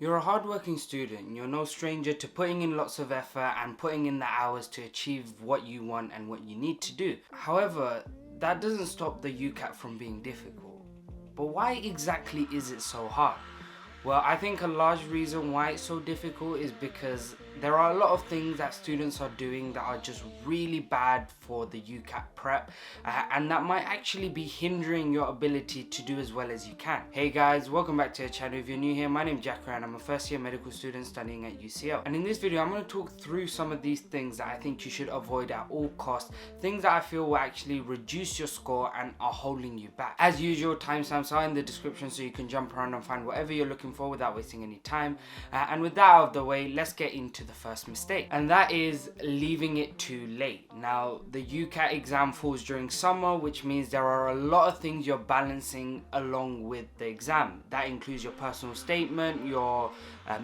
You're a hardworking student, you're no stranger to putting in lots of effort and putting in the hours to achieve what you want and what you need to do. However, that doesn't stop the UCAT from being difficult. But why exactly is it so hard? Well, I think a large reason why it's so difficult is because there are a lot of things that students are doing that are just really bad for the UCAT prep, and that might actually be hindering your ability to do as well as you can. Hey guys, welcome back to the channel. If you're new here, my name's Jacker and I'm a first year medical student studying at UCL. And in this video, I'm going to talk through some of these things that I think you should avoid at all costs, things that I feel will actually reduce your score and are holding you back. As usual, timestamps are in the description so you can jump around and find whatever you're looking for without wasting any time. And with that out of the way, let's get into the first mistake, and that is leaving it too late. Now, the UCAT exam falls during summer, which means there are a lot of things you're balancing along with the exam. That includes your personal statement, your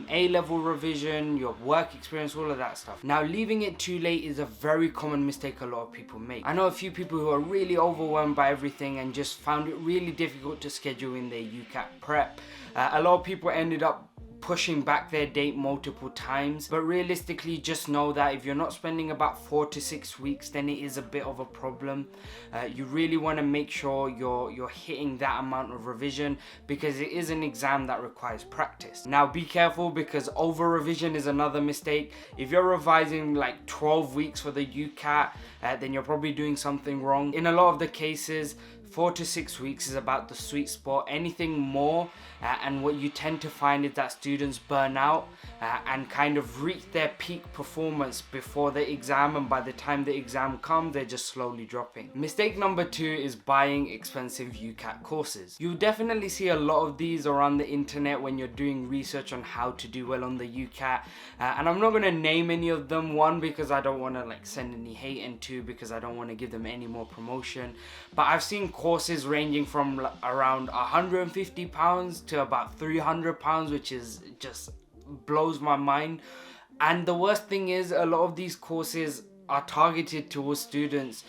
A-level revision, your work experience, all of that stuff. Now, leaving it too late is a very common mistake a lot of people make. I know a few people who are really overwhelmed by everything and just found it really difficult to schedule in their UCAT prep. A lot of people ended up pushing back their date multiple times, but realistically just know that if you're not spending about 4 to 6 weeks, then it is a bit of a problem. You really want to make sure you're hitting that amount of revision, because it is an exam that requires practice. Now be careful, because over revision is another mistake. If you're revising like 12 weeks for the UCAT, then you're probably doing something wrong. In a lot of the cases, 4 to 6 weeks is about the sweet spot. Anything more, and what you tend to find is that students burn out and kind of reach their peak performance before the exam, and by the time the exam comes, they're just slowly dropping. Mistake number 2 is buying expensive UCAT courses. You'll definitely see a lot of these around the internet when you're doing research on how to do well on the UCAT, and I'm not going to name any of them. One, because I don't want to like send any hate, and two, because I don't want to give them any more promotion. But I've seen courses ranging from around £150 to about £300, which is just blows my mind. And the worst thing is, a lot of these courses are targeted towards students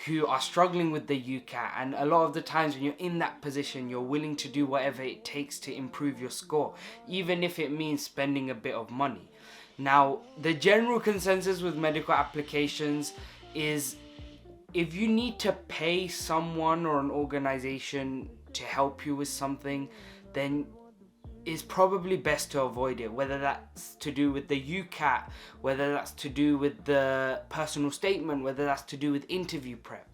who are struggling with the UCAT, and a lot of the times when you're in that position, you're willing to do whatever it takes to improve your score, even if it means spending a bit of money. Now, the general consensus with medical applications is, if you need to pay someone or an organization to help you with something, then it's probably best to avoid it, whether that's to do with the UCAT, whether that's to do with the personal statement, whether that's to do with interview prep.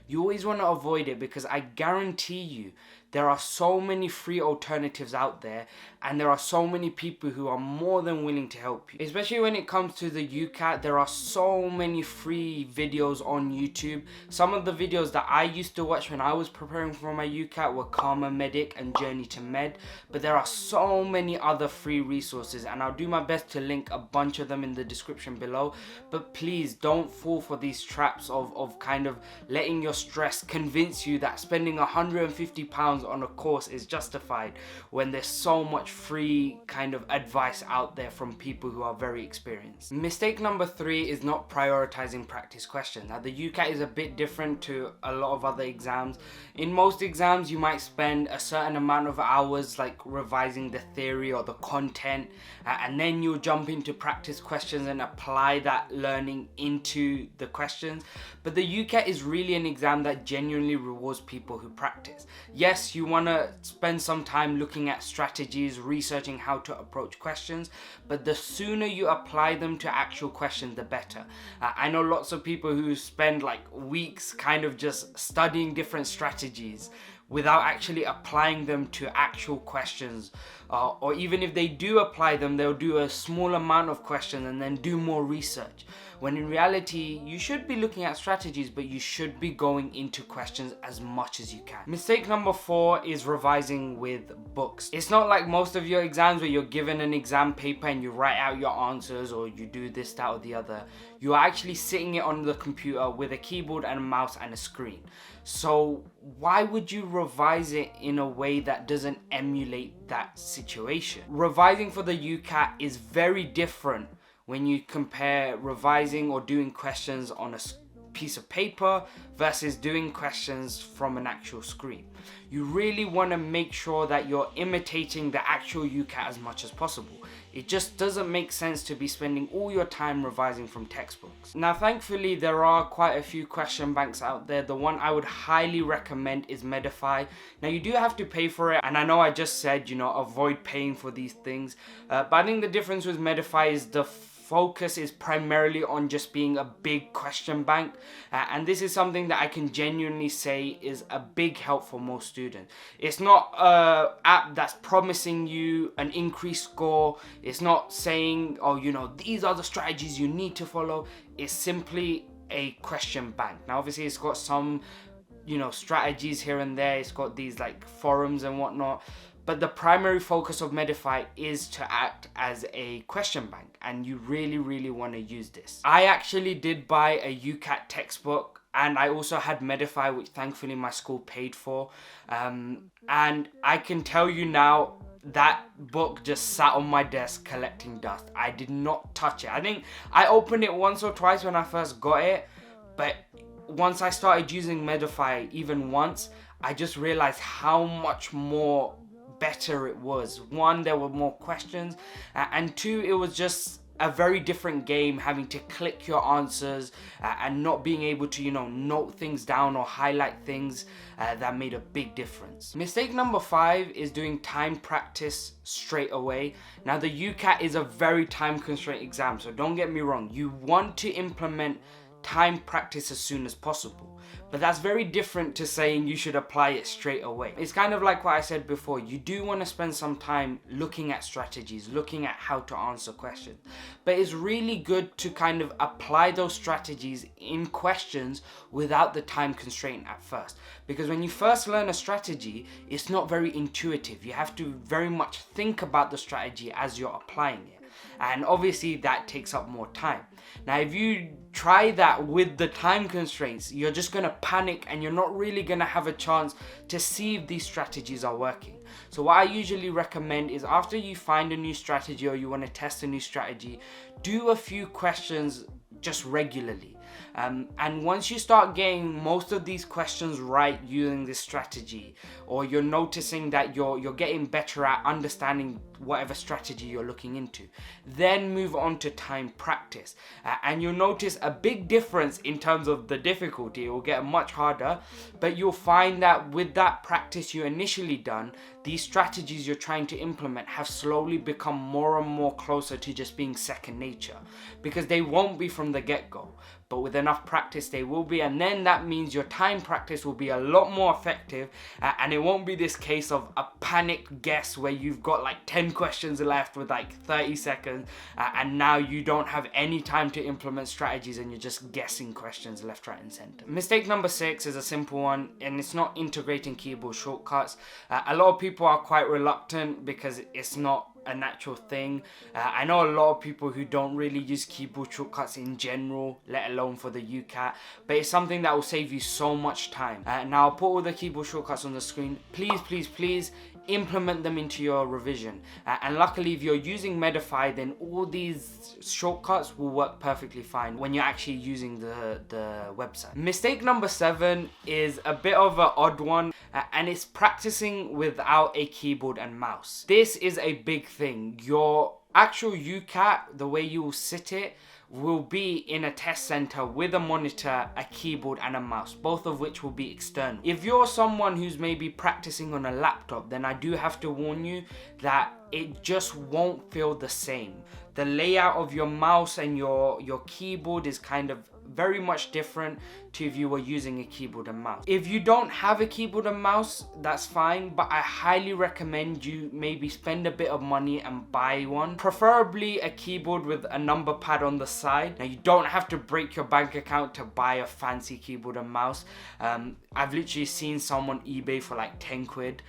You always want to avoid it, because I guarantee you there are so many free alternatives out there, and there are so many people who are more than willing to help you. Especially when it comes to the UCAT, there are so many free videos on YouTube. Some of the videos that I used to watch when I was preparing for my UCAT were Karma Medic and Journey to Med, but there are so many other free resources, and I'll do my best to link a bunch of them in the description below. But please don't fall for these traps of kind of letting your stress convince you that spending £150 on a course is justified, when there's so much free kind of advice out there from people who are very experienced. Mistake number 3 is not prioritizing practice questions. Now, the UCAT is a bit different to a lot of other exams. In most exams, you might spend a certain amount of hours like revising the theory or the content, and then you'll jump into practice questions and apply that learning into the questions. But the UCAT is really an exam that genuinely rewards people who practice. Yes, you want to spend some time looking at strategies, researching how to approach questions, but the sooner you apply them to actual questions, the better. I know lots of people who spend like weeks kind of just studying different strategies without actually applying them to actual questions, or even if they do apply them, they'll do a small amount of questions and then do more research, when in reality you should be looking at strategies, but you should be going into questions as much as you can. Mistake number 4 is revising with books. It's not like most of your exams where you're given an exam paper and you write out your answers, or you do this, that, or the other. You are actually sitting it on the computer with a keyboard and a mouse and a screen. So why would you revise it in a way that doesn't emulate that situation? Revising for the UCAT is very different when you compare revising or doing questions on a piece of paper versus doing questions from an actual screen. you really want to make sure that you're imitating the actual UCAT as much as possible. It just doesn't make sense to be spending all your time revising from textbooks. Now, thankfully, there are quite a few question banks out there. The one I would highly recommend is Medify. Now, you do have to pay for it, and I know I just said, avoid paying for these things. But I think the difference with Medify is the focus is primarily on just being a big question bank, and this is something that I can genuinely say is a big help for most students. It's not an app that's promising you an increased score. It's not saying, oh, these are the strategies you need to follow. It's simply a question bank. Now, obviously, it's got some strategies here and there. It's got these like forums and whatnot. But the primary focus of Medify is to act as a question bank, and you really, really want to use this. I actually did buy a UCAT textbook, and I also had Medify, which thankfully my school paid for. And I can tell you now, that book just sat on my desk collecting dust. I did not touch it. I think I opened it once or twice when I first got it, but once I started using Medify even once, I just realized how much more better it was. One, there were more questions, and two, it was just a very different game, having to click your answers and not being able to note things down or highlight things. That made a big difference. Mistake number 5 is doing time practice straight away. Now, the UCAT is a very time constrained exam, so don't get me wrong, you want to implement time practice as soon as possible, but that's very different to saying you should apply it straight away. It's kind of like what I said before. You do want to spend some time looking at strategies, looking at how to answer questions, but it's really good to kind of apply those strategies in questions without the time constraint at first, because when you first learn a strategy, it's not very intuitive. You have to very much think about the strategy as you're applying it, and obviously that takes up more time. Now, if you try that with the time constraints, you're just going to panic, and you're not really going to have a chance to see if these strategies are working. So what I usually recommend is, after you find a new strategy or you want to test a new strategy, do a few questions just regularly. And once you start getting most of these questions right using this strategy, or you're noticing that you're getting better at understanding whatever strategy you're looking into, then move on to time practice. And you'll notice a big difference in terms of the difficulty. It will get much harder, but you'll find that with that practice you initially done, these strategies you're trying to implement have slowly become more and more closer to just being second nature, because they won't be from the get-go, but with enough practice they will be. And then that means your time practice will be a lot more effective, and it won't be this case of a panic guess where you've got like 10 questions left with like 30 seconds, and now you don't have any time to implement strategies and you're just guessing questions left, right and center. Mistake number 6 is a simple one, and it's not integrating keyboard shortcuts. A lot of people are quite reluctant because it's not a natural thing. I know a lot of people who don't really use keyboard shortcuts in general, let alone for the UCAT, but it's something that will save you so much time. Now, I'll put all the keyboard shortcuts on the screen. Please implement them into your revision, and luckily if you're using Medify, then all these shortcuts will work perfectly fine when you're actually using the website. Mistake number 7 is a bit of an odd one, and it's practicing without a keyboard and mouse. This is a big thing. Your actual UCAT, the way you will sit it, will be in a test center with a monitor, a keyboard and a mouse, both of which will be external. If you're someone who's maybe practicing on a laptop, then I do have to warn you that it just won't feel the same. The layout of your mouse and your keyboard is kind of very much different to if you were using a keyboard and mouse. If you don't have a keyboard and mouse, that's fine, but I highly recommend you maybe spend a bit of money and buy one, preferably a keyboard with a number pad on the side. Now, you don't have to break your bank account to buy a fancy keyboard and mouse. I've literally seen some on eBay for like 10 quid,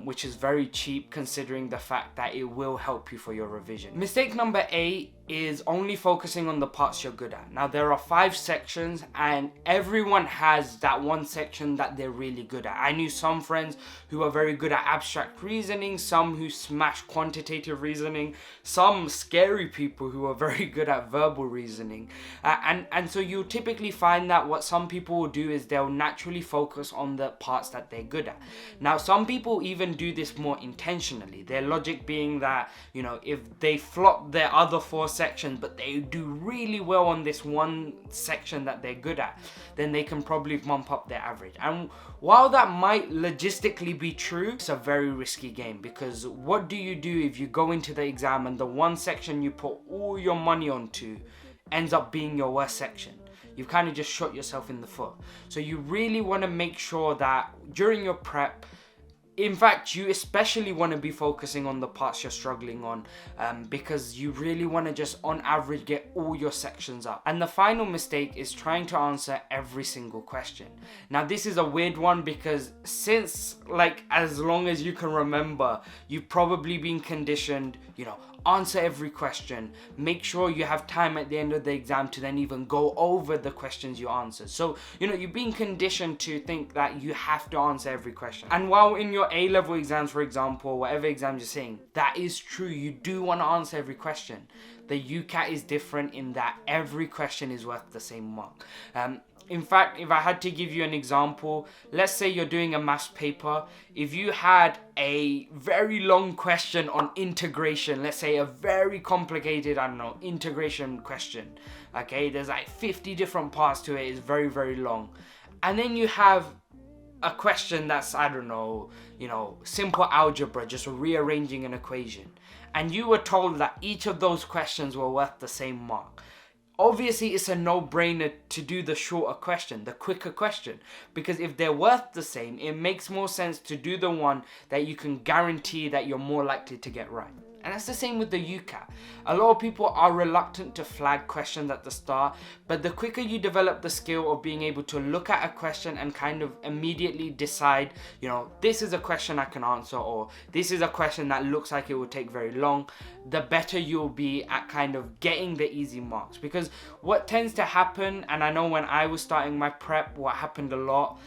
which is very cheap considering the fact that it will help you for your revision. Mistake number 8 is only focusing on the parts you're good at. Now, there are 5 5 sections, and everyone has that one section that they're really good at. I knew some friends who are very good at abstract reasoning, some who smash quantitative reasoning, some scary people who are very good at verbal reasoning. And so you typically find that what some people will do is they'll naturally focus on the parts that they're good at. Now, some people even do this more intentionally. Their logic being that, you know, if they flop their other 4 sections, but they do really well on this one section that they're good at, then they can probably bump up their average. And while that might logistically be true, it's a very risky game, because what do you do if you go into the exam and the one section you put all your money onto ends up being your worst section? You've kind of just shot yourself in the foot. So you really want to make sure that during your prep, in fact, you especially want to be focusing on the parts you're struggling on, because you really want to just on average get all your sections up. And the final mistake is trying to answer every single question. Now, this is a weird one, because since like as long as you can remember, you've probably been conditioned, you know, answer every question, make sure you have time at the end of the exam to then even go over the questions you answered. So, you know, you're being conditioned to think that you have to answer every question. And while in your A-level exams, for example, whatever exams you're saying, that is true, you do want to answer every question. The UCAT is different in that every question is worth the same mark. In fact, if I had to give you an example, let's say you're doing a maths paper. If you had a very long question on integration, let's say a very complicated, I don't know, integration question, okay, there's like 50 different parts to it, it's very, very long. And then you have a question that's, I don't know, you know, simple algebra, just rearranging an equation. And you were told that each of those questions were worth the same mark. Obviously, it's a no-brainer to do the shorter question, the quicker question, because if they're worth the same, it makes more sense to do the one that you can guarantee that you're more likely to get right. And that's the same with the UCAT. A lot of people are reluctant to flag questions at the start, but the quicker you develop the skill of being able to look at a question and kind of immediately decide, you know, this is a question I can answer, or this is a question that looks like it will take very long, the better you'll be at kind of getting the easy marks. Because what tends to happen, and I know when I was starting my prep, what happened a lot,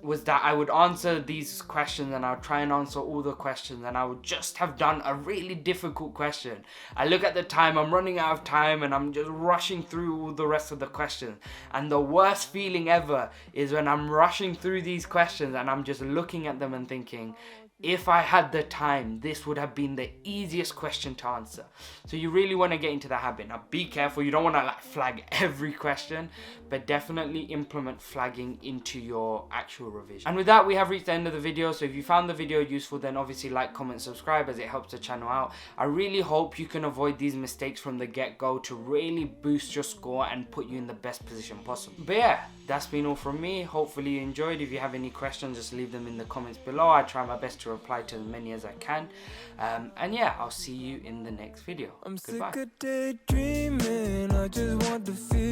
was that I would answer these questions and I would try and answer all the questions, and I would just have done a really difficult question. I look at the time, I'm running out of time, and I'm just rushing through all the rest of the questions. And the worst feeling ever is when I'm rushing through these questions and I'm just looking at them and thinking, if I had the time, this would have been the easiest question to answer. So you really want to get into the habit. Now be careful, you don't want to like flag every question, but definitely implement flagging into your actual revision. And with that, we have reached the end of the video. So if you found the video useful, then obviously like, comment, subscribe, as it helps the channel out. I really hope you can avoid these mistakes from the get-go to really boost your score and put you in the best position possible. But yeah, that's been all from me. Hopefully you enjoyed. If you have any questions, just leave them in the comments below. I try my best to reply to as many as I can. And yeah, I'll see you in the next video. Goodbye. Sick of daydreaming, I just want the feel.